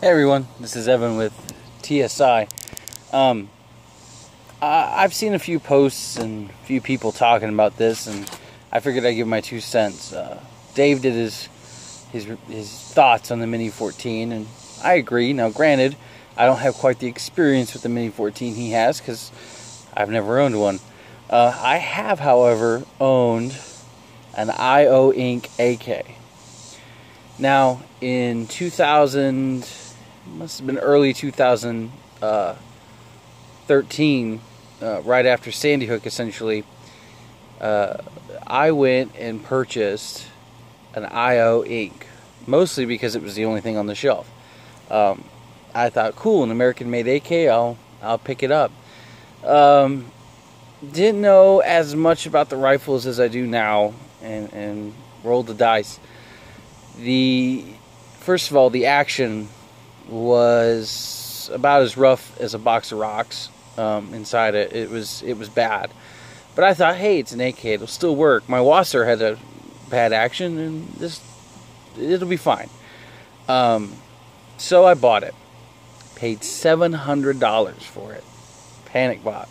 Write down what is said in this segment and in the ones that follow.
Hey everyone, this is Evan with TSI. I've seen a few posts and a few people talking about this, and I figured I'd give my 2 cents. Dave did his thoughts on the Mini 14, and I agree. Now, granted, I don't have quite the experience with the Mini 14 he has, because I've never owned one. I have, however, owned an IO Inc. AK. Now, in 2000, must have been early 2013, right after Sandy Hook, essentially, I went and purchased an IO Inc. Mostly because it was the only thing on the shelf. I thought, cool, an American-made AK, I'll pick it up. Didn't know as much about the rifles as I do now, and rolled the dice. First of all, the action was about as rough as a box of rocks inside it. It was bad. But I thought, hey, it's an AK, it'll still work. My Wasser had a bad action, and it'll be fine. So I bought it. Paid $700 for it. Panic bought.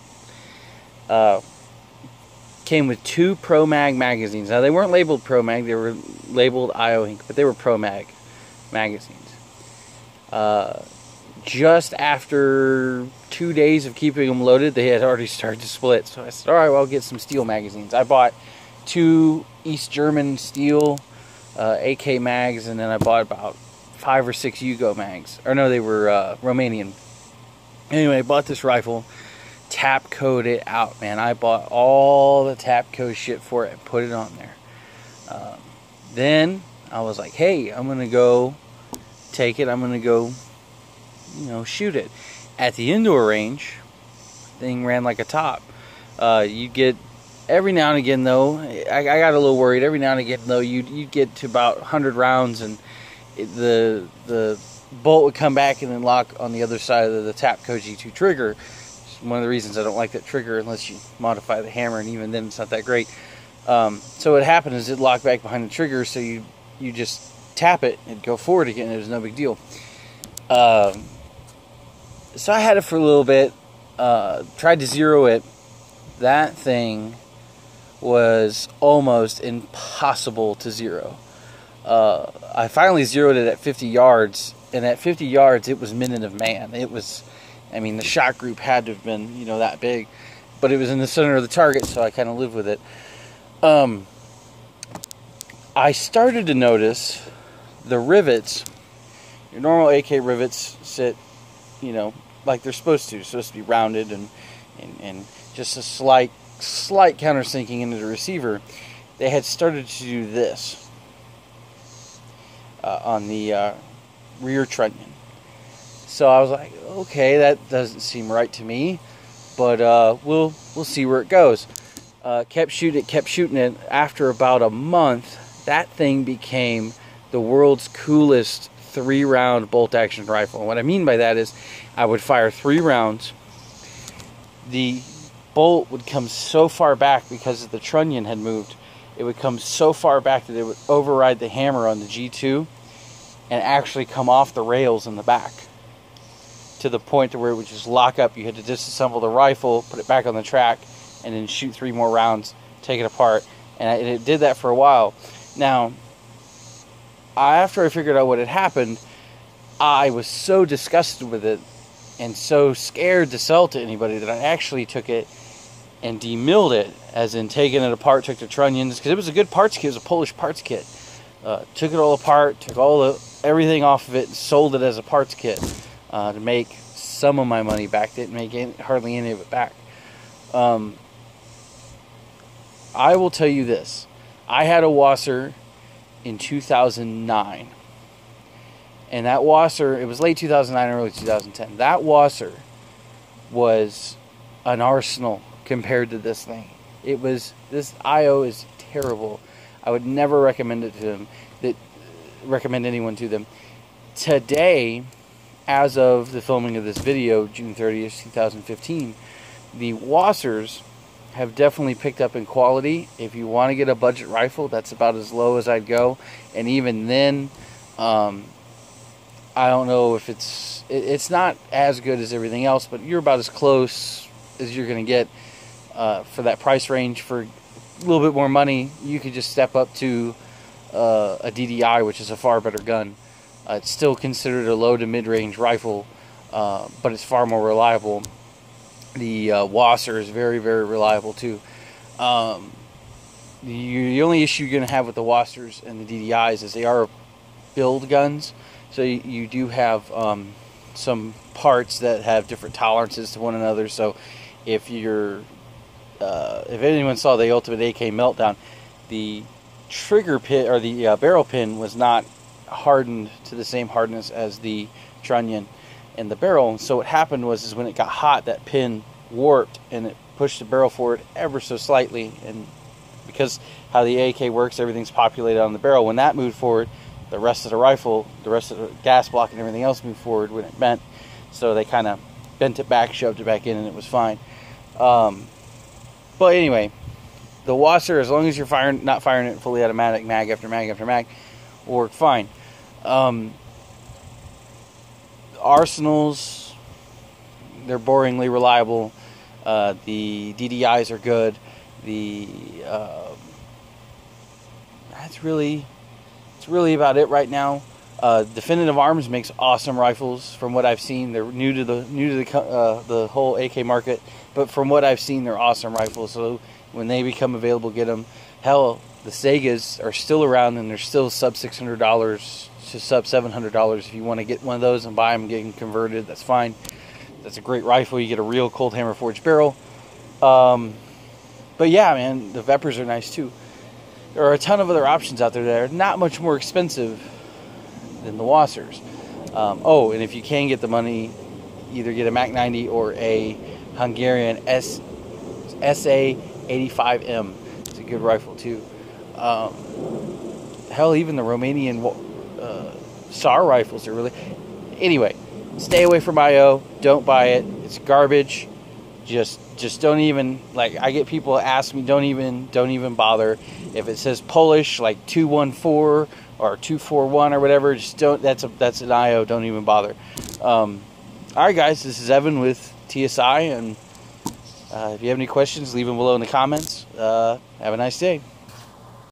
Came with 2 Pro Mag magazines. Now, they weren't labeled Pro Mag, they were labeled IO Inc., but they were Pro Mag magazines. Just after 2 days of keeping them loaded, they had already started to split. So I said, alright, well, I'll get some steel magazines. I bought 2 East German steel AK mags, and then I bought about 5 or 6 Yugo mags. Or no, they were Romanian. Anyway, I bought this rifle. Tap code it out, man. I bought all the tap code shit for it and put it on there. Then I was like, hey, I'm gonna go take it. I'm gonna go, shoot it at the indoor range. Thing ran like a top. You get every now and again, though. I got a little worried. Every now and again, though, you'd get to about 100 rounds, and the bolt would come back and then lock on the other side of the tap code G2 trigger. One of the reasons I don't like that trigger unless you modify the hammer, and even then it's not that great. So what happened is it locked back behind the trigger, so you just tap it and go forward again. It was no big deal. So I had it for a little bit, tried to zero it. That thing was almost impossible to zero. I finally zeroed it at 50 yards, and at 50 yards it was minute of man. It was, I mean, the shot group had to have been, that big. But it was in the center of the target, so I kind of lived with it. I started to notice the rivets. Your normal AK rivets sit, like they're supposed to. Supposed to be rounded and just a slight countersinking into the receiver. They had started to do this on the rear trunnion. So I was like, okay, that doesn't seem right to me, but we'll see where it goes. Kept shooting it. After about a month, that thing became the world's coolest 3-round bolt-action rifle. And what I mean by that is, I would fire 3 rounds. The bolt would come so far back because the trunnion had moved. It would come so far back that it would override the hammer on the G2 and actually come off the rails in the back, to the point to where it would just lock up. You had to disassemble the rifle, put it back on the track, and then shoot 3 more rounds, take it apart. And it did that for a while. Now, after I figured out what had happened, I was so disgusted with it and so scared to sell it to anybody that I actually took it and demilled it, as in taking it apart, took the trunnions, because it was a good parts kit. It was a Polish parts kit. Took it all apart, took everything off of it, and sold it as a parts kit. To make some of my money back. Didn't make hardly any of it back. I will tell you this. I had a Wasser in 2009. And that Wasser, it was late 2009, early 2010. That Wasser was an arsenal compared to this thing. This IO is terrible. I would never recommend it to them. Recommend anyone to them. Today, as of the filming of this video, June 30th, 2015, the Wassers have definitely picked up in quality. If you want to get a budget rifle, that's about as low as I'd go. And even then, I don't know if it's not as good as everything else, but you're about as close as you're going to get for that price range. For a little bit more money, you could just step up to a DDI, which is a far better gun. It's still considered a low to mid-range rifle, but it's far more reliable. The Wasser is very, very reliable too. The only issue you're going to have with the Wassers and the DDIs is they are build guns, so you do have some parts that have different tolerances to one another. So if anyone saw the Ultimate AK Meltdown, the trigger pin or the barrel pin was not hardened to the same hardness as the trunnion and the barrel. So what happened was when it got hot, that pin warped and it pushed the barrel forward ever so slightly. And because how the AK works, everything's populated on the barrel. When that moved forward, the rest of the rifle, the rest of the gas block and everything else moved forward when it bent. So they kind of bent it back, shoved it back in, and it was fine. But anyway, the Wasser, as long as you're not firing it fully automatic, mag after mag after mag, will work fine. Arsenals, they're boringly reliable. The DDIs are good. It's really about it right now. Definitive Arms makes awesome rifles. From what I've seen, they're new to the whole AK market, but from what I've seen, they're awesome rifles. So when they become available, get them. Hell, the Segas are still around, and they're still sub $600 to sub $700. If you want to get one of those and buy them, get them converted, that's fine. That's a great rifle. You get a real cold hammer forged barrel. But yeah, man, the Veprs are nice too. There are a ton of other options out there that are not much more expensive than the Wassers. Oh, and if you can get the money, either get a Mac 90 or a Hungarian SA85M. It's a good rifle too. Hell, even the Romanian SAR rifles are really... Anyway, stay away from IO. Don't buy it. It's garbage. Just don't even, like, I get people ask me, don't even bother. If it says Polish, like 214 or 241 or whatever, just don't. That's an IO. Don't even bother. All right, guys, this is Evan with TSI, and if you have any questions, leave them below in the comments. Have a nice day.